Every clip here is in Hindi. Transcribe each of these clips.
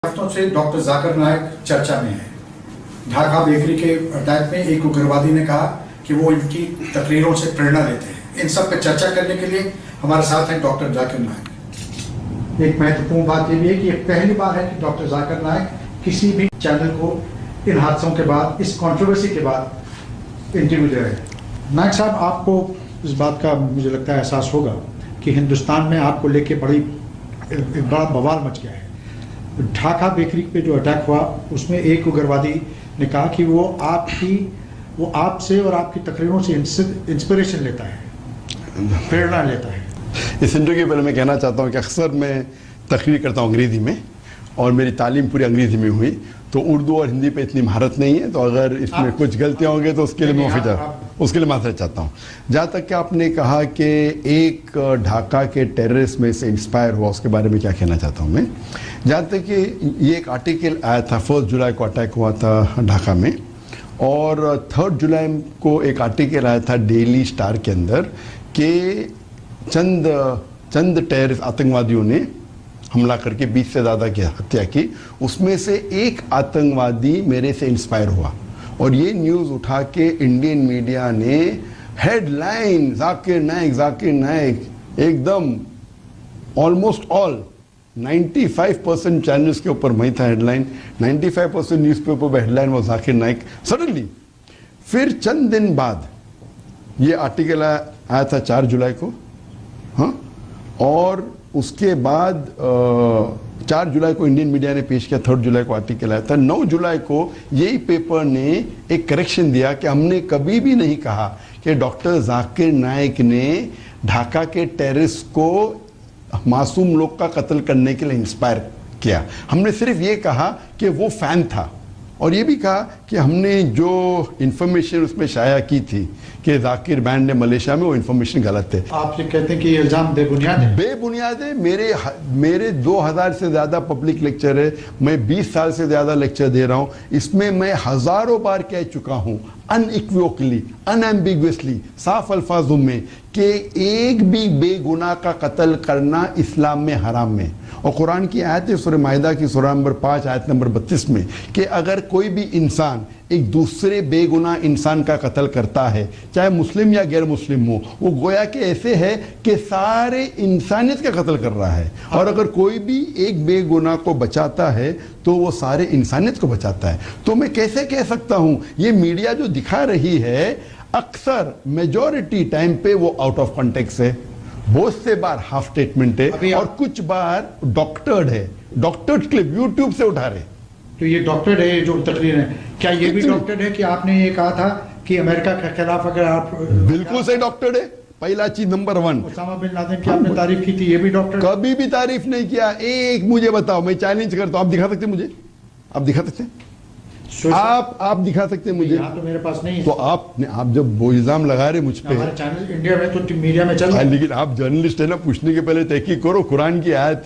हफ्तों से डॉक्टर जाकिर नाइक चर्चा में है। ढाका बेकरी के अटैक में एक उग्रवादी ने कहा कि वो इनकी तकरीरों से प्रेरणा लेते हैं। इन सब पर चर्चा करने के लिए हमारे साथ हैं डॉक्टर जाकिर नाइक। एक महत्वपूर्ण बात ये भी है कि ये पहली बार है कि डॉक्टर जाकिर नाइक किसी भी चैनल को इन हादसों के बाद, इस कंट्रोवर्सी के बाद इंटरव्यू दे रहे हैं। नाइक साहब, आपको इस बात का मुझे लगता है एहसास होगा कि हिंदुस्तान में आपको लेके एक बड़ा बवाल मच गया है। ढाका बेकरी पे जो अटैक हुआ उसमें एक उग्रवादी ने कहा कि वो आपसे और आपकी तकरीरों से इंस्पिरेशन लेता है, प्रेरणा लेता है। इस इंटरव्यू के पहले मैं कहना चाहता हूँ कि अक्सर मैं तकरीर करता हूँ अंग्रेज़ी में और मेरी तालीम पूरी अंग्रेज़ी में हुई, तो उर्दू और हिंदी पे इतनी महारत नहीं है, तो अगर इसमें कुछ गलतियाँ होंगी तो उसके लिए माफ़ी चाहता हूँ। जहाँ तक कि आपने कहा कि एक ढाका के टेररिस्ट में से इंस्पायर हुआ, उसके बारे में क्या कहना चाहता हूँ मैं। जहाँ तक कि ये एक आर्टिकल आया था, 1 जुलाई को अटैक हुआ था ढाका में, और 3 जुलाई को एक आर्टिकल आया था डेली स्टार के अंदर कि चंद टेररिस्ट आतंकवादियों ने हमला करके 20 से ज़्यादा की हत्या की। उसमें से एक आतंकवादी मेरे से इंस्पायर हुआ और ये न्यूज़ उठा के इंडियन मीडिया ने हेडलाइन जाकिर नाइक एकदम ऑलमोस्ट ऑल 95% चैनल्स के ऊपर वही था हेडलाइन, 95% न्यूज़पेपर पर हेडलाइन वो जाकिर नाइक। सडनली फिर चंद दिन बाद ये आर्टिकल आया था 4 जुलाई को, हाँ, और उसके बाद 4 जुलाई को इंडियन मीडिया ने पेश किया, 3 जुलाई को आर्टिकल आया था। 9 जुलाई को यही पेपर ने एक करेक्शन दिया कि हमने कभी भी नहीं कहा कि डॉक्टर जाकिर नाइक ने ढाका के टेररिस्ट को मासूम लोग का कत्ल करने के लिए इंस्पायर किया। हमने सिर्फ ये कहा कि वो फैन था, और ये भी कहा कि हमने जो इन्फॉर्मेशन उसमें शाया की थी कि जाकिर बैंड ने मलेशिया में, वो इन्फॉर्मेशन गलत है। आप ये कहते हैं कि ये इल्ज़ाम बेबुनियाद है? बेबुनियाद है। मेरे 2000 से ज़्यादा पब्लिक लेक्चर है, मैं 20 साल से ज़्यादा लेक्चर दे रहा हूँ। इसमें मैं हज़ारों बार कह चुका हूँ अनइक्विवोकली, अनएम्बिगुअसली, साफ अल्फाजों में कि एक भी बेगुनाह का कत्ल करना इस्लाम में हराम है। और कुरान की आयत है सूरह माइदा की सूरह नंबर 5 आयत नंबर 32 में कि अगर कोई भी इंसान एक दूसरे बेगुनाह इंसान का कत्ल करता है, चाहे मुस्लिम या गैर मुस्लिम हो, वो गोया कि ऐसे है कि सारे इंसानियत का कत्ल कर रहा है। और अगर कोई भी एक बेगुनाह को बचाता है तो वो सारे इंसानियत को बचाता है। तो मैं कैसे कह सकता हूँ, ये मीडिया जो दिखा रही है अक्सर मेजॉरिटी टाइम पे वो आउट ऑफ कॉन्टेक्स्ट है, बहुत से बार हाफ स्टेटमेंट है, और कुछ बार डॉक्टर्ड है, डॉक्टर्ड क्लिप यूट्यूब से उठा रहे। तो ये डॉक्टर्ड है जो तकरीर है, क्या ये भी डॉक्टर्ड है कि आपने ये कहा था कि अमेरिका के खिलाफ अगर आप? बिल्कुल सही डॉक्टर्ड है। पहला चीज नंबर 1, ओसामा बिन लादेन की आपने तारीफ की थी, ये भी डॉक्टर? कभी भी तारीफ नहीं किया। एक मुझे बताओ, मैं चैलेंज करता हूं, आप दिखा सकते मुझे? आप दिखा सकते हैं? आप दिखा सकते हैं मुझे? तो मेरे पास नहीं है। तो आप जब वो इल्जाम लगा रहे मुझ पे, हमारे चैनल इंडिया में तो मीडिया में चल रहा है, लेकिन आप जर्नलिस्ट है ना, पूछने के पहले तहकीक करो। कुरान की आयत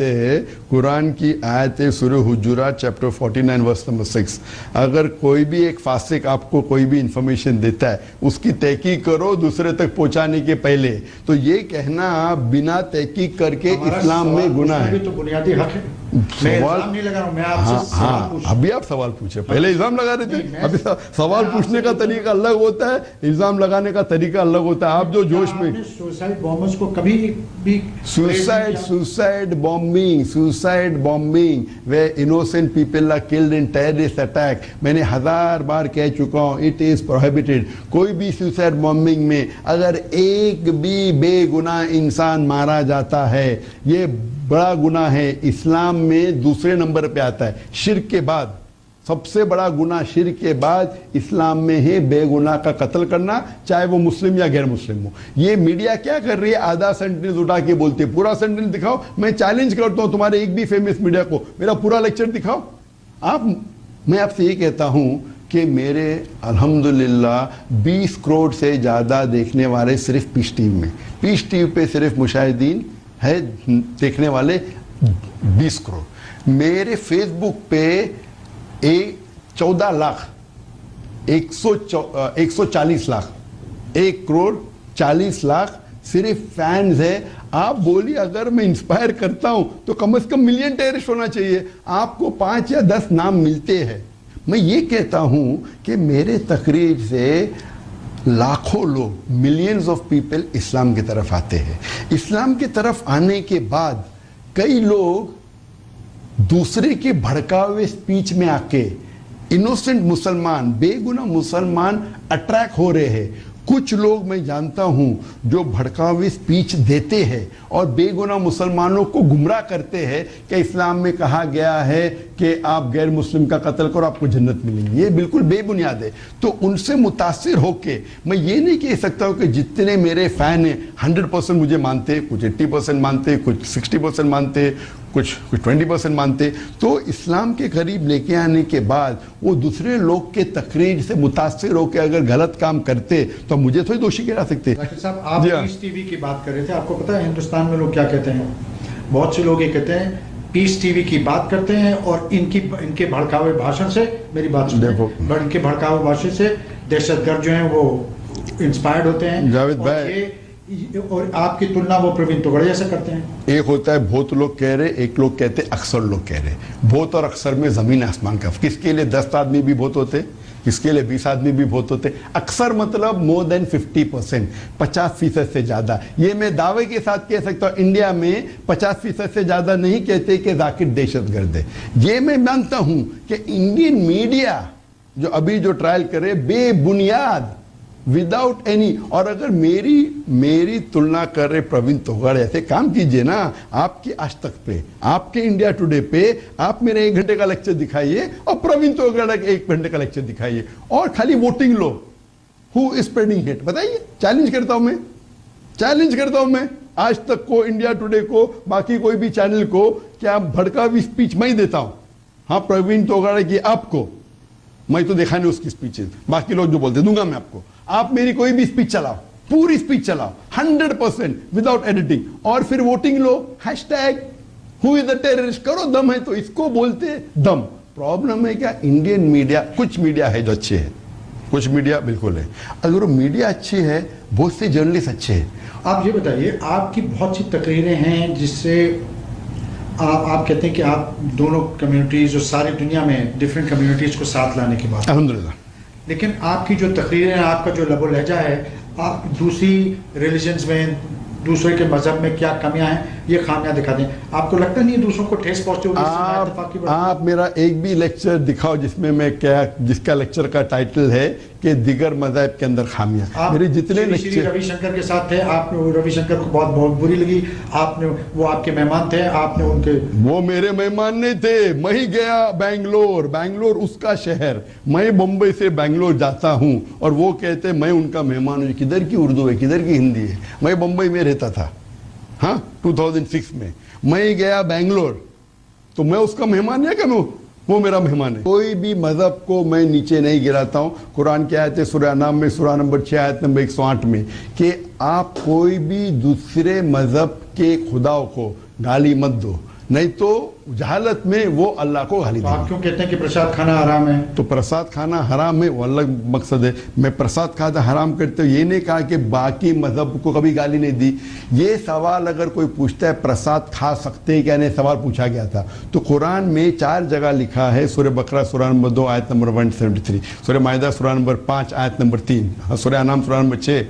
है सूरह हुजुरात चैप्टर 49 वर्स नंबर 6। अगर कोई भी एक फासिक आपको कोई भी इंफॉर्मेशन देता है, उसकी तहकीक करो दूसरे तक पहुंचाने के पहले। तो ये कहना बिना तहकीक करके इस्लाम में गुनाह है। तो बुनियादी हक है। सवाल नहीं लगा रहा हूं मैं आपसे। हाँ, अभी आप सवाल पूछे, पहले इल्जाम लगा रहे थे। अभी सवाल पूछने का तरीका अलग होता है, इल्जाम लगाने का तरीका अलग होता है। आप जो जोश में सुसाइड बॉम्बर्स को कभी भी suicide bombing way innocent people are killed in terrorist attack, मैंने 1000 बार कह चुका हूं, इट इज प्रोहिबिटेड। कोई भी सुसाइड बॉम्बिंग में अगर एक भी बेगुनाह इंसान मारा जाता है, ये बड़ा गुनाह है। इस्लाम में दूसरे नंबर पे आता है, शिर्क के बाद सबसे बड़ा गुनाह शिर्क के बाद इस्लाम में है बेगुनाह का कत्ल करना, चाहे वो मुस्लिम या गैर मुस्लिम हो। ये मीडिया क्या कर रही है, आधा सेंटेंस उठा के बोलती है, पूरा सेंटेंस दिखाओ। मैं चैलेंज करता हूं तुम्हारे एक भी फेमस मीडिया को, मेरा पूरा लेक्चर दिखाओ। मैं आपसे ये कहता हूं कि मेरे अल्हम्दुलिल्लाह 20 करोड़ से ज़्यादा देखने वाले सिर्फ पीस टीवी में, पीस टीवी पे सिर्फ मुशाहिदीन है देखने वाले 20 करोड़। मेरे फेसबुक पे 14 लाख 140 लाख 1 करोड़ 40 लाख सिर्फ फैंस है। आप बोलिए अगर मैं इंस्पायर करता हूं तो कम से कम मिलियन टेररिस्ट होना चाहिए। आपको 5 या 10 नाम मिलते हैं। मैं ये कहता हूं कि मेरे तकरीर से लाखों लोग, मिलियंस ऑफ पीपल इस्लाम की तरफ आते हैं। इस्लाम की तरफ आने के बाद कई लोग दूसरे के भड़कावे स्पीच में आके इनोसेंट मुसलमान, बेगुनाह मुसलमान अट्रैक्ट हो रहे हैं। कुछ लोग मैं जानता हूं जो भड़कावे स्पीच देते हैं और बेगुनाह मुसलमानों को गुमराह करते हैं कि इस्लाम में कहा गया है कि आप गैर मुस्लिम का कत्ल करो आपको जन्नत मिलेंगी। ये बिल्कुल बेबुनियाद है। तो उनसे मुतासिर होके मैं ये नहीं कह सकता हूं कि जितने मेरे फैन हैं 100% मुझे मानते, कुछ 80% मानते, कुछ 60% मानते, कुछ 20% मानते। तो इस्लाम के करीब लेके आने के बाद वो दूसरे लोग के तकरीर से मुतासिर होकर अगर गलत काम करते तो मुझे थोड़ी दोषी गिरा सकते। जाकिर साहब, आप पीस टीवी की बात कर रहे थे। आपको पता है हिंदुस्तान में लोग क्या कहते हैं? बहुत से लोग ये कहते हैं पीस टीवी की बात करते हैं और इनके भड़कावे भाषण से, मेरी बात सुनिए, इनके भड़कावे भाषण से दहशतगर्द जो हैं वो इंस्पायर्ड होते हैं। जावेद भाई, और आपकी तुलना वो प्रवीण तोगड़िया से करते हैं। एक होता है बहुत लोग कह रहे, एक लोग कहते अक्सर लोग कह रहे। बहुत और अक्सर में जमीन आसमान का। किसके लिए 10 आदमी भी बहुत होते, किसके लिए 20 आदमी भी बहुत होते। अक्सर मतलब मोर देन 50%, 50% से ज्यादा। ये मैं दावे के साथ कह सकता हूं इंडिया में 50% से ज्यादा नहीं कहते कि जाकिर दहशतगर्द है। ये मैं मानता हूं कि इंडियन मीडिया जो अभी जो ट्रायल करे बेबुनियाद, विदाउट एनी। और अगर मेरी तुलना कर रहे प्रवीण तोगड़िया से, काम कीजिए ना, आपकी आज तक पे, आपके इंडिया टुडे पे आप मेरे 1 घंटे का लेक्चर दिखाइए और प्रवीण तोगड़िया के 1 घंटे का लेक्चर दिखाइए और खाली voting low. Who is spreading hate बताइए। चैलेंज करता हूं मैं, चैलेंज करता हूं मैं आज तक को, इंडिया टुडे को, बाकी कोई भी चैनल को, क्या भड़कावी स्पीच मैं ही देता हूं? हाँ, प्रवीण तोगड़िया की आपको मैं तो देखा नहीं उसकी स्पीचेस, बाकी लोग जो बोलते दूंगा मैं आपको। आप मेरी कोई भी स्पीच चलाओ, पूरी स्पीच चलाओ 100% विदाउट एडिटिंग और फिर voting low, hashtag who is the terrorist करो। दम है तो इसको बोलते दम। प्रॉब्लम है क्या, इंडियन मीडिया, कुछ मीडिया है जो अच्छे है, कुछ मीडिया बिल्कुल है। अगर वो मीडिया अच्छी है, बहुत से जर्नलिस्ट अच्छे हैं। आप ये बताइए, आपकी बहुत सी तकरीरें हैं जिससे आप कहते हैं कि आप दोनों कम्युनिटीज़ और सारी दुनिया में डिफरेंट कम्युनिटीज़ को साथ लाने की बात, अल्हम्दुलिल्लाह। लेकिन आपकी जो तकरीरें हैं, आपका जो लबो लहजा है, आप दूसरी रिलीजन्स में, दूसरे के मजहब में क्या कमियां हैं ये खामियां दिखाते हैं। आपको लगता नहीं है दूसरों को ठेस पहुंचती होगी? आप मेरा एक भी लेक्चर दिखाओ जिसमें मैं क्या, जिसका लेक्चर का टाइटल है कि दिगर मज़हब के अंदर खामियां। मेरे जितने लेक्चर रविशंकर के साथ थे, आपने रविशंकर को बहुत बुरी लगी, आपने, वो आपके मेहमान थे, आपने उनके, वो मेरे मेहमान नहीं थे। मैं ही गया बैंगलोर उसका शहर, मैं मुंबई से बैंगलोर जाता हूं और वो कहते मैं उनका मेहमान हूं। किधर की उर्दू है, किधर की हिंदी है? मैं मुंबई में रहता था, हाँ 2006 में मैं गया बैंगलोर, तो मैं उसका मेहमान है क्या? वो मेरा मेहमान है। कोई भी मजहब को मैं नीचे नहीं गिराता हूं। कुरान की आयत है सूरह नाम में, सूरह नंबर 6 आयत नंबर 108 में, कि आप कोई भी दूसरे मजहब के खुदाओं को गाली मत दो, नहीं तो जहालत में वो अल्लाह को गाली देंगे। आप क्यों कहते हैं कि प्रसाद खाना हराम है? तो प्रसाद खाना हराम है, वो अलग मकसद है। मैं प्रसाद खाना हराम करते हुए ये नहीं कहा कि बाकी मजहब को कभी गाली नहीं दी। ये सवाल अगर कोई पूछता है प्रसाद खा सकते हैं क्या, नहीं सवाल पूछा गया था, तो कुरान में 4 जगह लिखा है। सूरह बकरा सूरह नंबर 2 आयत नंबर 173, सूरह माइदा सूरह नंबर 5 आयत नंबर 3, सूरह अनाम सूरह नंबर 6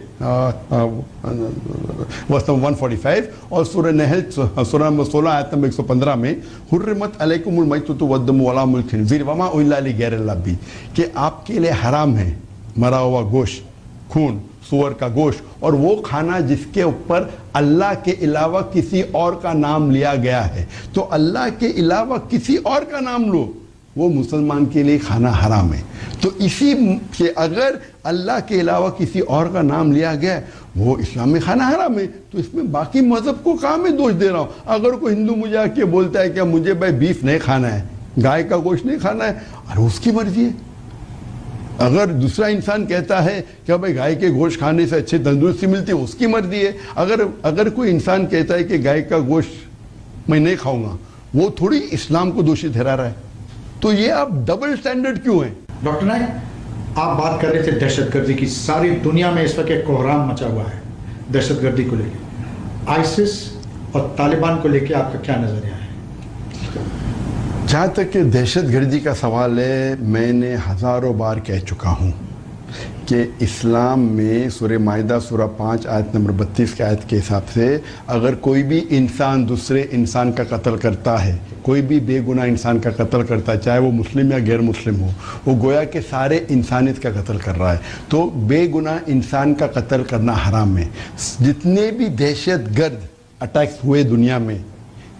वर्स नंबर 145 और सूरह नहल सूरह नंबर 16 आयत नंबर 115 में हुर्रिमत अलैकुमुल मैततु वद्दमु व लहमुल खिंज़ीर वमा उहिल्ला लिगैरिल्लाह बिही, कि आपके लिए हराम है मरा हुआ गोश्त, खून, सूअर का गोश्त और वो खाना जिसके ऊपर अल्लाह के अलावा किसी और का नाम लिया गया है। तो अल्लाह के अलावा किसी और का नाम लो, वो मुसलमान के लिए खाना हराम है। तो इसी के अगर अल्लाह के अलावा किसी और का नाम लिया गया, वो इस्लाम में खाना हराम है, तो इसमें बाकी मजहब को कहाँ मैं दोष दे रहा हूँ? अगर कोई हिंदू मुझे आके बोलता है कि मुझे भाई बीफ नहीं खाना है, गाय का गोश्त नहीं खाना है, अरे उसकी मर्जी है। अगर दूसरा इंसान कहता है कि भाई गाय के गोश्त खाने से अच्छी तंदुरुस्ती मिलती है, उसकी मर्जी है। अगर कोई इंसान कहता है कि गाय का गोश्त मैं नहीं खाऊंगा, वो थोड़ी इस्लाम को दोषी ठहरा रहा है। तो ये आप डबल स्टैंडर्ड क्यों है? डॉक्टर नाइक, आप बात कर रहे थे दहशतगर्दी की। सारी दुनिया में इस वक्त एक कोहराम मचा हुआ है। दहशतगर्दी को लेके, आईसिस और तालिबान को लेके आपका क्या नजरिया है? जहाँ तक कि दहशतगर्दी का सवाल है, मैंने हज़ारों बार कह चुका हूँ कि इस्लाम में सूरह माइदा सूरह 5 आयत नंबर 32 के आयत के हिसाब से अगर कोई भी इंसान दूसरे इंसान का कत्ल करता है, कोई भी बेगुनाह इंसान का कत्ल करता है, चाहे वो मुस्लिम या गैर मुस्लिम हो, वो गोया के सारे इंसानियत का कत्ल कर रहा है। तो बेगुनाह इंसान का कत्ल करना हराम है। जितने भी दहशतगर्द अटैक्स हुए दुनिया में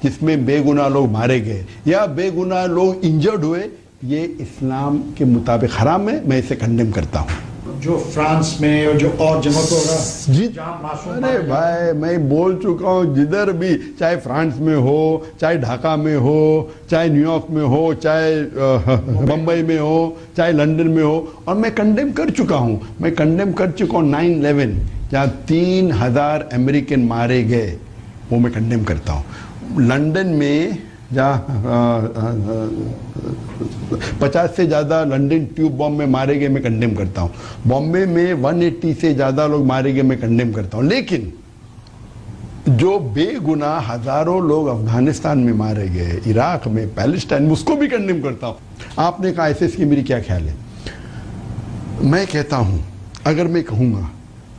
जिसमें बेगुनाह लोग मारे गए या बेगुनाह लोग इंजर्ड हुए, ये इस्लाम के मुताबिक हराम है। मैं इसे कंडेम करता हूँ। जो फ्रांस में और जो और जगहों पर हो रहा जी, अरे भाई मैं बोल चुका हूँ, जिधर भी, चाहे फ्रांस में हो, चाहे ढाका में हो, चाहे न्यूयॉर्क में हो, चाहे बम्बई में हो, चाहे लंदन में हो, और मैं कंडेम कर चुका हूँ। मैं कंडेम कर चुका हूँ 9/11 जहाँ 3000 अमेरिकन मारे गए, वो मैं कंडेम करता हूँ। लंदन में जहाँ 50 से ज़्यादा लंदन ट्यूब बॉम्ब में मारे गए, मैं कंडेम करता हूँ। बॉम्बे में 180 से ज़्यादा लोग मारे गए, मैं कंडेम करता हूँ। लेकिन जो बेगुनाह हज़ारों लोग अफगानिस्तान में मारे गए, इराक में, पैलेस्टाइन में, उसको भी कंडेम करता हूँ। आपने कहा ऐसे इसकी मेरी क्या ख्याल है? मैं कहता हूँ, अगर मैं कहूँगा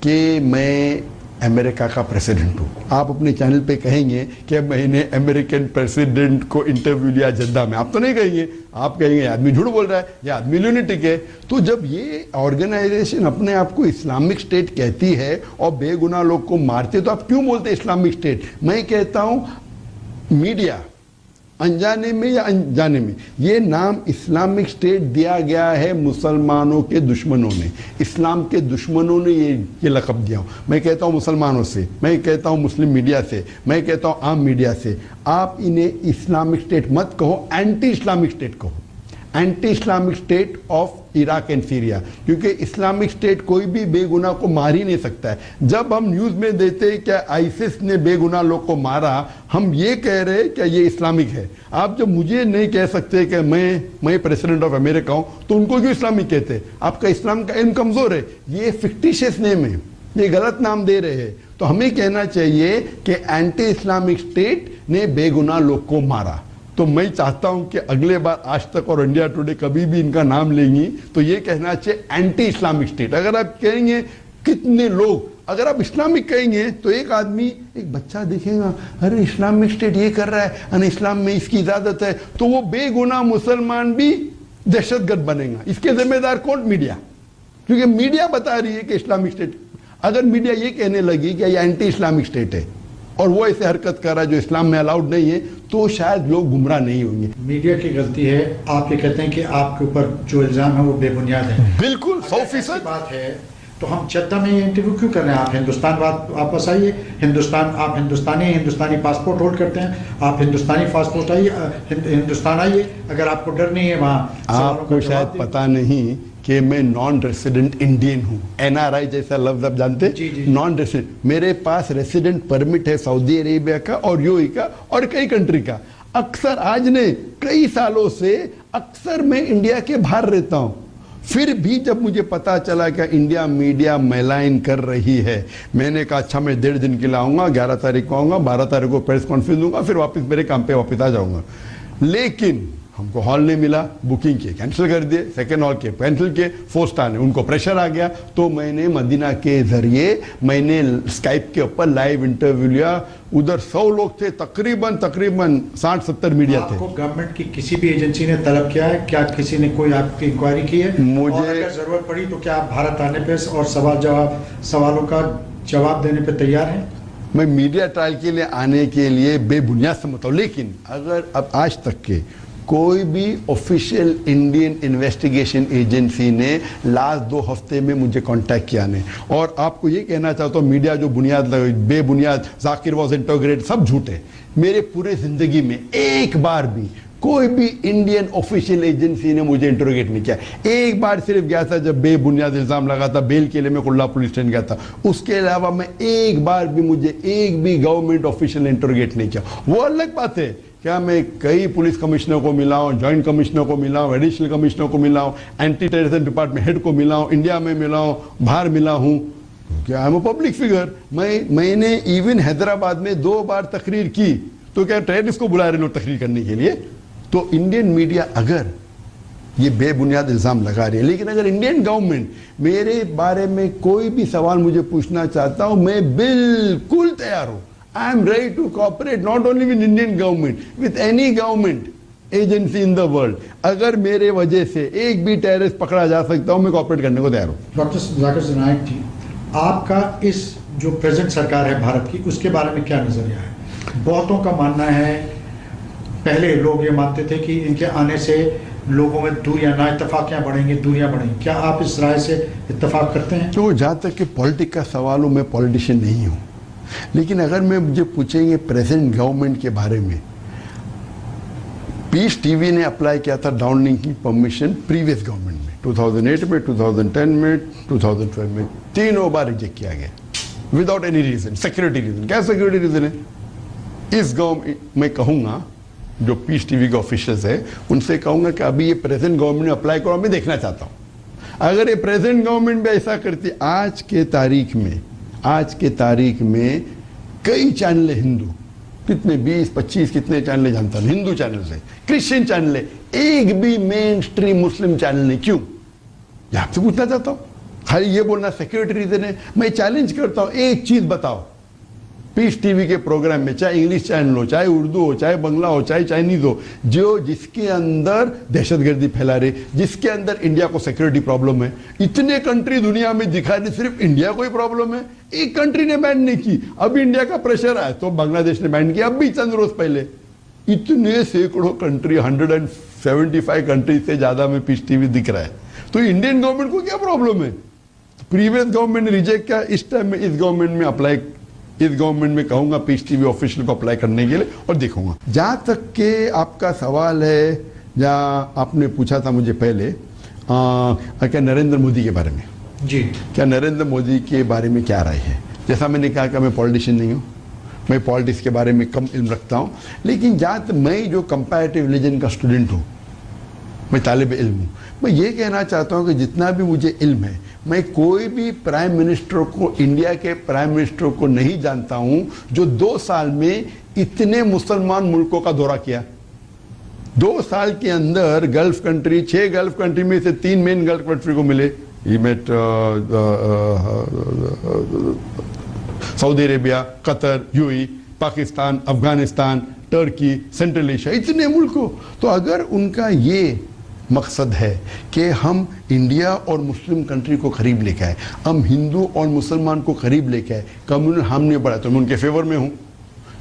कि मैं अमेरिका का प्रेसिडेंट हूँ, आप अपने चैनल पे कहेंगे कि मैंने अमेरिकन प्रेसिडेंट को इंटरव्यू लिया जद्दा में, आप तो नहीं कहेंगे। आप कहेंगे आदमी झूठ बोल रहा है, यह आदमी ल्यूनेटिक है। तो जब ये ऑर्गेनाइजेशन अपने आप को इस्लामिक स्टेट कहती है और बेगुनाह लोग को मारती है, तो आप क्यों बोलते इस्लामिक स्टेट? मैं कहता हूँ मीडिया अनजाने में या अनजाने में ये नाम इस्लामिक स्टेट दिया गया है मुसलमानों के दुश्मनों ने, इस्लाम के दुश्मनों ने ये लक़ब दिया। मैं कहता हूँ मुसलमानों से, मैं कहता हूँ मुस्लिम मीडिया से, मैं कहता हूँ आम मीडिया से, आप इन्हें इस्लामिक स्टेट मत कहो, एंटी इस्लामिक स्टेट कहो। Anti Islamic state of Iraq and Syria, क्योंकि इस्लामिक स्टेट कोई भी बेगुनाह को मार ही नहीं सकता है। जब हम न्यूज़ में देते हैं कि आईसिस ने बेगुनाह लोग को मारा, हम ये कह रहे हैं कि ये इस्लामिक है। आप जब मुझे नहीं कह सकते कि मैं प्रेसिडेंट ऑफ अमेरिका हूँ, तो उनको क्यों इस्लामिक कहते हैं? आपका इस्लाम का इल्म कमज़ोर है। ये फिक्टिशियस नेम है, ये गलत नाम दे रहे हैं। तो हमें कहना चाहिए कि एंटी इस्लामिक स्टेट ने बेगुनाह लोग को मारा। तो मैं चाहता हूं कि अगले बार आज तक और इंडिया टुडे कभी भी इनका नाम लेंगी तो ये कहना चाहिए एंटी इस्लामिक स्टेट। अगर आप कहेंगे कितने लोग, अगर आप इस्लामिक कहेंगे तो एक आदमी, एक बच्चा देखेगा, अरे इस्लामिक स्टेट ये कर रहा है और इस्लाम में इसकी इजाजत है, तो वो बेगुनाह मुसलमान भी दहशतगर्द बनेगा। इसके जिम्मेदार कौन? मीडिया, क्योंकि मीडिया बता रही है कि इस्लामिक स्टेट। अगर मीडिया ये कहने लगी कि ये एंटी इस्लामिक स्टेट है और वो ऐसे हरकत कर रहा है जो इस्लाम में अलाउड नहीं है, तो शायद लोग गुमराह नहीं होंगे। मीडिया की गलती है। आप ये कहते हैं कि आपके ऊपर जो इल्जाम है वो बेबुनियाद है। बिल्कुल 100% बात है। तो हम जद्दा में ये इंटरव्यू क्यों कर रहे हैं? आप हिंदुस्तान वापस आइए। हिंदुस्तान, आप हिंदुस्तानी पासपोर्ट होल्ड करते हैं, आप हिंदुस्तानी पासपोर्ट आइए, हिंदुस्तान आइए। अगर आपको डर नहीं है वहाँ, आपको शायद पता नहीं कि मैं नॉन रेसिडेंट इंडियन हूँ। NRI जैसा लफ्ज आप जानते हैं? Non resident. मेरे पास रेसिडेंट परमिट है सऊदी अरेबिया का और यूएई का और कई कंट्री का। अक्सर, आज ने कई सालों से अक्सर मैं इंडिया के बाहर रहता हूँ। फिर भी जब मुझे पता चला कि इंडिया मीडिया मैलाइन कर रही है, मैंने कहा अच्छा मैं 1.5 दिन के लिए आऊँगा, 11 तारीख को आऊँगा, 12 तारीख को प्रेस कॉन्फ्रेंस दूंगा, फिर वापस मेरे काम पे वापस आ जाऊँगा। लेकिन हमको हॉल नहीं मिला, बुकिंग किए, कैंसिल कर दिए, सेकेंड हॉल के कैंसिल किए, 4 स्टार ने, उनको प्रेशर आ गया, तो मैंने मदीना के जरिए मैंने स्काइप के ऊपर लाइव इंटरव्यू लिया। उधर 100 लोग थे, तकरीबन 60-70 मीडिया थे। आपको गवर्नमेंट की किसी भी एजेंसी ने तलब किया है? क्या किसी ने कोई आपकी इंक्वायरी की है? मुझे, और अगर जरूरत पड़ी तो क्या आप भारत आने पे और सवालों का जवाब देने पे तैयार हैं? मैं मीडिया ट्रायल के लिए आने के लिए बेबुनियाद समझता हूँ। लेकिन अगर अब आज तक के कोई भी ऑफिशियल इंडियन इन्वेस्टिगेशन एजेंसी ने लास्ट 2 हफ्ते में मुझे कांटेक्ट किया नहीं। और आपको ये कहना चाहता हूँ, मीडिया जो बेबुनियाद जाकिर वॉज इंटरोगेटेड, सब झूठे। मेरे पूरे जिंदगी में एक बार भी कोई भी इंडियन ऑफिशियल एजेंसी ने मुझे इंटरोगेट नहीं किया। एक बार सिर्फ गया था जब बेबुनियाद इल्जाम लगा था, बेल के लिए मैं कुल्ला पुलिस स्टेशन गया था। उसके अलावा मैं एक बार भी, मुझे एक भी गवर्नमेंट ऑफिशियल ने इंटरोगेट नहीं किया। वो अलग बात है, क्या मैं कई पुलिस कमिश्नर को मिला हूँ, जॉइंट कमिश्नर को मिला हूँ, एडिशनल कमिश्नर को मिला हूँ, एंटी टेररिज्म डिपार्टमेंट हेड को मिला हूँ, इंडिया में मिला हूँ, बाहर मिला हूँ, क्योंकि I am a public figure. मैंने इवन हैदराबाद में 2 बार तकरीर की, तो क्या टेररिस्ट को बुला रहे लोग तकरीर करने के लिए? तो इंडियन मीडिया अगर ये बेबुनियाद इल्जाम लगा रही है, लेकिन अगर इंडियन गवर्नमेंट मेरे बारे में कोई भी सवाल मुझे पूछना चाहता हूं, मैं बिल्कुल तैयार हूं। I am ready to cooperate not only with Indian government, with any government agency in the world. अगर मेरे वजह से एक भी टेररिस्ट पकड़ा जा सकता हूं, मैं कोऑपरेट करने को तैयार हूं। डॉक्टर जाकिर नाइक जी, आपका इस जो प्रेजेंट सरकार है भारत की, उसके बारे में क्या नजरिया है? बहुतों का मानना है, पहले लोग ये मानते थे कि इनके आने से लोगों में दूरियां, ना इत्तेफाकियां बढ़ेंगी, दूरियां बढ़ेंगी। क्या आप इस राय से इत्तेफाक करते हैं? तो जहाँ तक कि पॉलिटिक्स का सवाल हो, मैं पॉलिटिशियन नहीं हूँ, लेकिन अगर मैं मुझे पूछेंगे प्रेजेंट गवर्नमेंट के बारे में, पीस टीवी ने अप्लाई किया था डाउनलिंक की परमिशन प्रीवियस गवर्नमेंट में, 2008 में, 2010 में, 2012 में, 3 बार रिजेक्ट किया गया without any reason, security reason. क्या सिक्योरिटी रीजन है? इस गवर्नमेंट, मैं कहूँगा जो पीस टीवी के ऑफिशियल्स है उनसे कहूँगा कि अभी ये प्रेजेंट गवर्नमेंट ने अप्लाई करो, मैं देखना चाहता हूँ। अगर ये प्रेजेंट गवर्नमेंट भी ऐसा करती, आज के तारीख में कई चैनल है हिंदू, कितने 20-25 कितने चैनल जानता हूँ, हिंदू चैनल है, क्रिश्चियन चैनल है, एक भी मेन स्ट्रीम मुस्लिम चैनल नहीं। क्यों? ये आपसे पूछना चाहता हूँ। खाली ये बोलना सिक्योरिटी रीजन है। मैं चैलेंज करता हूँ, एक चीज बताओ पीस टीवी के प्रोग्राम में, चाहे इंग्लिश चैनल हो, चाहे उर्दू हो, चाहे बंगला हो, चाहे चाइनीज हो, जिसके अंदर दहशतगर्दी फैला रहे, जिसके अंदर इंडिया को सिक्योरिटी प्रॉब्लम है। इतने कंट्री दुनिया में दिखा रहे, सिर्फ इंडिया को ही प्रॉब्लम है, एक कंट्री ने बैन नहीं की। अब इंडिया का प्रेशर आया तो बांग्लादेश ने बैन किया, अब भी चंद रोज पहले। इतने सैकड़ों कंट्री, 175 कंट्री से ज्यादा में पीस टीवी दिख रहा है, तो इंडियन गवर्नमेंट को क्या प्रॉब्लम है? प्रीवियस गवर्नमेंट ने रिजेक्ट किया, इस टाइम में इस गवर्नमेंट में अप्लाई, इस गवर्नमेंट में कहूंगा पीस टीवी ऑफिशियल को अप्लाई करने के लिए और देखूंगा। जहां तक के आपका सवाल है, जहां आपने पूछा था मुझे पहले क्या नरेंद्र मोदी के बारे में जी, क्या नरेंद्र मोदी के बारे में क्या राय है? जैसा मैंने कहा कि मैं पॉलिटिशियन नहीं हूँ, मैं पॉलिटिक्स के बारे में कम इल्म रखता हूँ, लेकिन जहाँ तक मैं जो कंपैरेटिव रिलीजन का स्टूडेंट हूँ, मैं तालिब इल्म हूँ, मैं ये कहना चाहता हूँ कि जितना भी मुझे इल्म है, मैं कोई भी प्राइम मिनिस्टर को, इंडिया के प्राइम मिनिस्टर को नहीं जानता हूँ जो 2 साल में इतने मुसलमान मुल्कों का दौरा किया। 2 साल के अंदर गल्फ कंट्री, 6 गल्फ कंट्री में से 3 मेन गल्फ कंट्री को मिले। He met Saudi Arabia, Qatar, UAE, Pakistan, Afghanistan, Turkey, Central Asia, इतने मुल्कों। तो अगर उनका ये मकसद है कि हम इंडिया और मुस्लिम कंट्री को करीब लेके आए, हम हिंदू और मुसलमान को करीब लेके आए, कम्युनल हमने बढ़ा, तो मैं उनके फेवर में हूँ।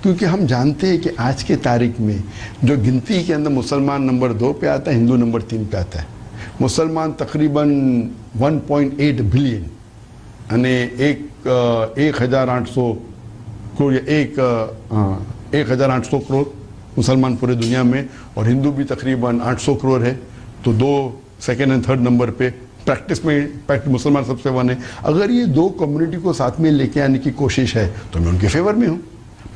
क्योंकि हम जानते हैं कि आज के तारीख में जो गिनती के अंदर मुसलमान नंबर 2 पे आता है, हिंदू नंबर 3 पे आता है। मुसलमान तकरीबन 1.8 बिलियन, यानी 1,800 करोड़ या 1,800 करोड़ मुसलमान पूरे दुनिया में, और हिंदू भी तकरीबन 800 करोड़ है। तो 2 सेकेंड एंड थर्ड नंबर पे प्रैक्टिस में मुसलमान सबसे वन है। अगर ये 2 कम्युनिटी को साथ में लेके आने की कोशिश है तो मैं उनके फेवर में हूँ।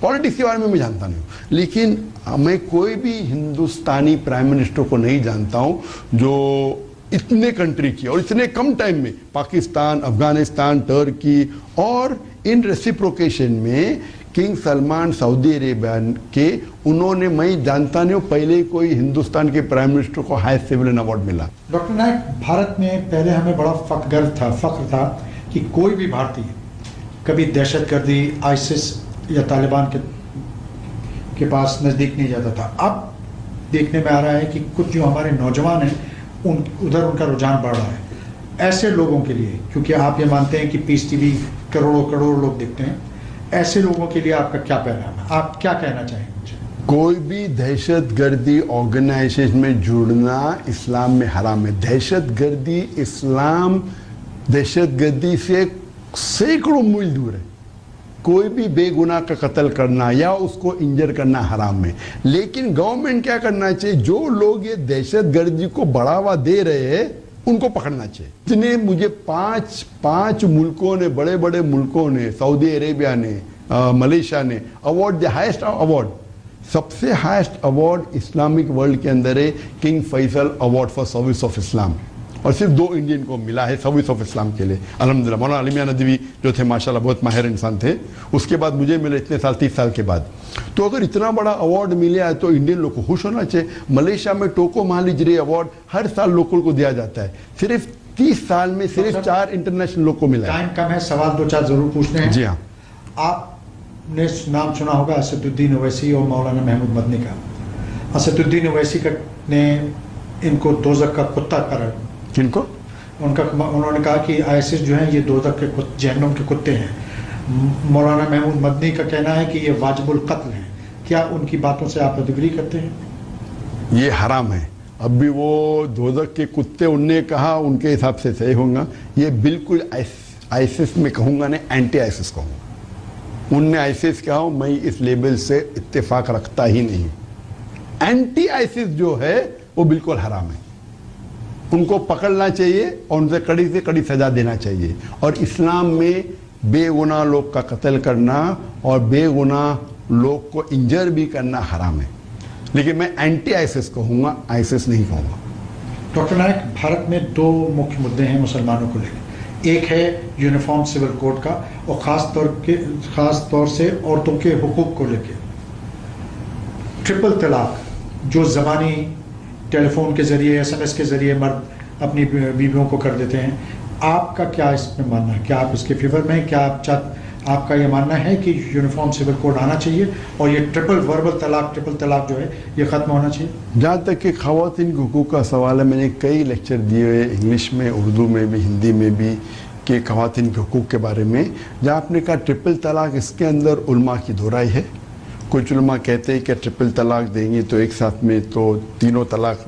पॉलिटिक्स के बारे में मैं जानता नहीं हूँ, लेकिन मैं कोई भी हिंदुस्तानी प्राइम मिनिस्टर को नहीं जानता हूँ जो इतने कंट्री की और इतने कम टाइम में, पाकिस्तान, अफगानिस्तान, टर्की, और इन रेसिप्रोकेशन में किंग सलमान सऊदी अरेबिया के, उन्होंने, मैं जानता नहीं हूँ पहले कोई हिंदुस्तान के प्राइम मिनिस्टर को हाईएस्ट सिविलियन अवार्ड मिला। डॉक्टर नाइक, भारत में पहले हमें बड़ा फख्र था कि कोई भी भारतीय कभी दहशतगर्दी, आईसिस या तालिबान के पास नज़दीक नहीं जाता था। अब देखने में आ रहा है कि कुछ जो हमारे नौजवान हैं उधर उनका रुझान बढ़ रहा है। ऐसे लोगों के लिए, क्योंकि आप ये मानते हैं कि पीस टीवी करोड़ों लोग देखते हैं, ऐसे लोगों के लिए आपका क्या पैगाम है? आप क्या कहना चाहेंगे मुझे? कोई भी दहशतगर्दी ऑर्गेनाइजेशन में जुड़ना इस्लाम में हराम है। दहशतगर्दी, इस्लाम दहशतगर्दी से सैकड़ों मील दूर है। कोई भी बेगुनाह का कत्ल करना या उसको इंजर करना हराम है। लेकिन गवर्नमेंट क्या करना चाहिए, जो लोग ये दहशतगर्दी को बढ़ावा दे रहे हैं उनको पकड़ना चाहिए। इतने मुझे पांच मुल्कों ने, बड़े बड़े मुल्कों ने, सऊदी अरेबिया ने, मलेशिया ने अवार्ड, द हाईएस्ट अवार्ड, सबसे हाईएस्ट अवार्ड इस्लामिक वर्ल्ड के अंदर है King Faisal award for service of Islam. और सिर्फ 2 इंडियन को मिला है सर्विस ऑफ इस्लाम के लिए, अल्हम्दुलिल्लाह। मौलाना अली मियां नदवी जो थे माशाल्लाह बहुत माहिर इंसान थे, उसके बाद मुझे मिले इतने साल 30 साल के बाद। तो अगर इतना बड़ा अवार्ड मिला है तो इंडियन लोग को खुश होना चाहिए। मलेशिया में टोको महालिजरे अवार्ड हर साल लोकल को दिया जाता है, सिर्फ 30 साल में सिर्फ 4 इंटरनेशनल लोग को मिला है। टाइम कम है, सवाल 2-4 जरूर पूछने हैं। जी हाँ, आपने नाम सुना होगा असदुद्दीन ओवैसी और मौलाना महमूद मदनी का। असदुद्दीन ओवैसी ने इनको दोज़ख का कुत्ता करार, किनको? उन्होंने कहा कि आईएसआईएस जो है ये दोज़ख के जहन्नुम के कुत्ते हैं। मौलाना महमूद मदनी का कहना है कि ये वाजिबुल कत्ल हैं। क्या उनकी बातों से आप एग्री करते हैं? ये हराम है। अब भी वो दोज़ख के कुत्ते उनने कहा, उनके हिसाब से सही होगा। ये बिल्कुल आईएसआईएस में कहूँगा नहीं, एंटी आईएसआईएस कहूँगा। उनने आईएसआईएस कहा, मैं इस लेबल से इत्तेफाक रखता ही नहीं। एंटी आईएसआईएस जो है वो बिल्कुल हराम है, उनको पकड़ना चाहिए और उनसे कड़ी से कड़ी सजा देना चाहिए। और इस्लाम में बेगुनाह लोग का कत्ल करना और बेगुनाह लोग को इंजर भी करना हराम है। लेकिन मैं एंटी आईएसआईएस कहूँगा, आईएसआईएस नहीं कहूँगा। डॉक्टर नायक, भारत में 2 मुख्य मुद्दे हैं मुसलमानों को लेकर। एक है यूनिफॉर्म सिविल कोड का और ख़ास तौर से औरतों के हुकूक को लेकर। ट्रिपल तलाक जो ज़बानी टेलीफोन के ज़रिए SMS के ज़रिए मर्द अपनी बीवियों को कर देते हैं, आपका क्या इसमें मानना है? क्या आप इसके फेवर में हैं? क्या आपका ये मानना है कि यूनिफॉर्म सिविल कोड आना चाहिए और ये ट्रिपल तलाक जो है ये ख़त्म होना चाहिए? जहाँ तक कि ख़वातीन के हुकूक का सवाल है, मैंने कई लेक्चर दिए हुए इंग्लिश में, उर्दू में भी, हिंदी में भी, कि ख़वातीन के हुकूक के बारे में। जहाँ आपने कहा ट्रिपल तलाक, इसके अंदर उलमा की दो राय है। कुछ उलमा कहते हैं कि ट्रिपल तलाक देंगे तो एक साथ में तो 3 तलाक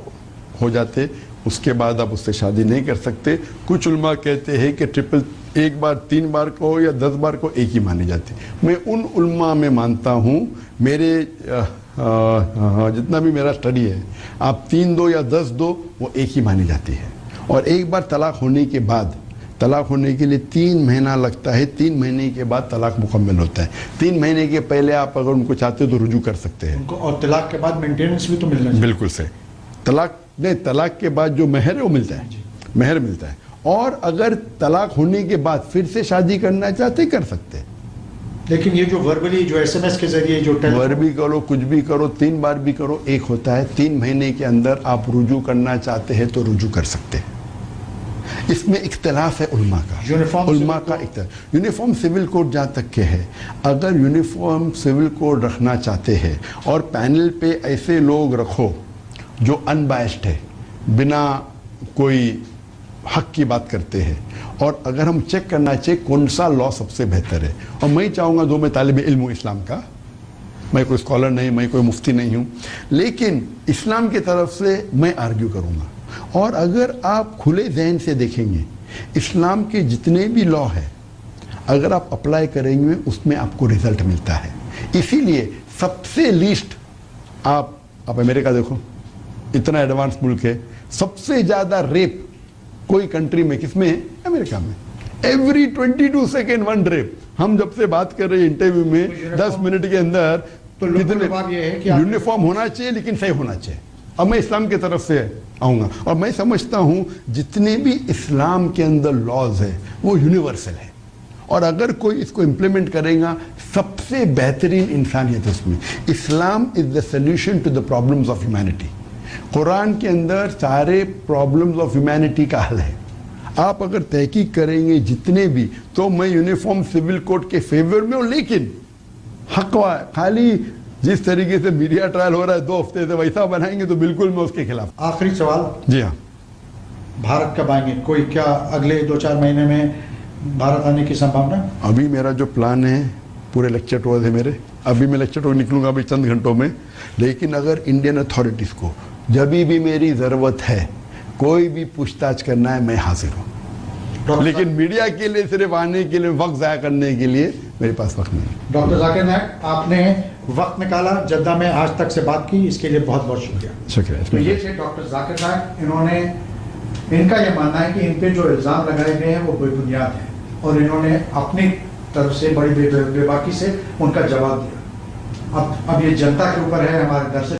हो जाते, उसके बाद आप उससे शादी नहीं कर सकते। कुछ उलमा कहते हैं कि ट्रिपल एक बार 3 बार को या 10 बार को एक ही मानी जाती। मैं उन उलमा में मानता हूँ, मेरे जितना भी मेरा स्टडी है, आप 3 दो या 10 दो वो एक ही मानी जाती है। और एक बार तलाक होने के बाद, तलाक होने के लिए 3 महीना लगता है, 3 महीने के बाद तलाक मुकम्मल होता है। 3 महीने के पहले आप अगर उनको चाहते हो तो रुजू कर सकते हैं उनको, और तलाक के बाद मेंटेनेंस भी तो मिलना चाहिए। बिल्कुल से तलाक नहीं, तलाक के बाद जो महर है वो मिलता है, महर मिलता है। और अगर तलाक होने के बाद फिर से शादी करना चाहते कर सकते हैं। लेकिन ये जो वर्बली, जो SMS के जरिए, जो वर्बी करो, कुछ भी करो, 3 बार भी करो, एक होता है। 3 महीने के अंदर आप रुजू करना चाहते हैं तो रुजू कर सकते हैं। इसमें इख्तिलाफ है उलमा का, उलमा का इख्तिलाफ। यूनिफॉर्म सिविल कोड जहाँ तक के है, अगर यूनिफॉर्म सिविल कोड रखना चाहते हैं और पैनल पे ऐसे लोग रखो जो अनबायस्ड है, बिना कोई हक की बात करते हैं, और अगर हम चेक करना चाहिए कौन सा लॉ सबसे बेहतर है। और मैं चाहूँगा, दो मैं तालिब इल्म हूँ इस्लाम का, मैं कोई स्कॉलर नहीं, मैं कोई मुफ्ती नहीं हूँ, लेकिन इस्लाम की तरफ से मैं आर्ग्यू करूँगा। और अगर आप खुले जहन से देखेंगे, इस्लाम के जितने भी लॉ है अगर आप अप्लाई करेंगे उसमें आपको रिजल्ट मिलता है। इसीलिए सबसे लीस्ट आप अमेरिका देखो, इतना एडवांस मुल्क है, सबसे ज़्यादा रेप कोई कंट्री में किसमें है? अमेरिका में। Every 22 second 1 rape. हम जब से बात कर रहे हैं इंटरव्यू में 10 मिनट के अंदर, तो कितने ये है कि यूनिफॉर्म होना चाहिए लेकिन सही होना चाहिए। अब मैं इस्लाम की तरफ से आऊँगा, और मैं समझता हूँ जितने भी इस्लाम के अंदर लॉज है वो यूनिवर्सल है, और अगर कोई इसको इम्प्लीमेंट करेगा सबसे बेहतरीन इंसानियत उसमें। Islam is the solution to the problems of humanity. कुरान के अंदर सारे प्रॉब्लम्स ऑफ ह्यूमैनिटी का हल है। आप अगर तहकीक करेंगे जितने भी, तो मैं यूनिफॉर्म सिविल कोड के फेवर में हूँ, लेकिन हकवा खाली जिस तरीके से मीडिया ट्रायल हो रहा है 2 हफ्ते से, वैसा बनाएंगे तो बिल्कुल मैं उसके खिलाफ। आखिरी सवाल, जी हाँ, भारत कब आएंगे? कोई क्या अगले 2-4 महीने में भारत आने की संभावना? अभी मेरा जो प्लान है, पूरे लेक्चर टूर है मेरे, अभी मैं लेक्चर टूर निकलूंगा अभी चंद घंटों में, लेकिन अगर इंडियन अथॉरिटीज़ को जब भी मेरी ज़रूरत है, कोई भी पूछताछ करना है, मैं हाजिर हूँ। लेकिन मीडिया के लिए सिर्फ आने के लिए, वक्त ज़ाया करने के लिए मेरे पास वक्त नहीं। डॉक्टर जाकिर नायक, आपने वक्त निकाला, जद्दा में आज तक से बात की, इसके लिए बहुत बहुत शुक्रिया। शुक्रिया। तो ये थे डॉक्टर जाकिर नायक। इनका ये मानना है कि इन पे जो इल्ज़ाम लगाए गए हैं वो बेबुनियाद हैं, और इन्होंने अपनी तरफ से बड़ी बेबाकी से उनका जवाब दिया। अब ये जनता के ऊपर है, हमारे दर्शक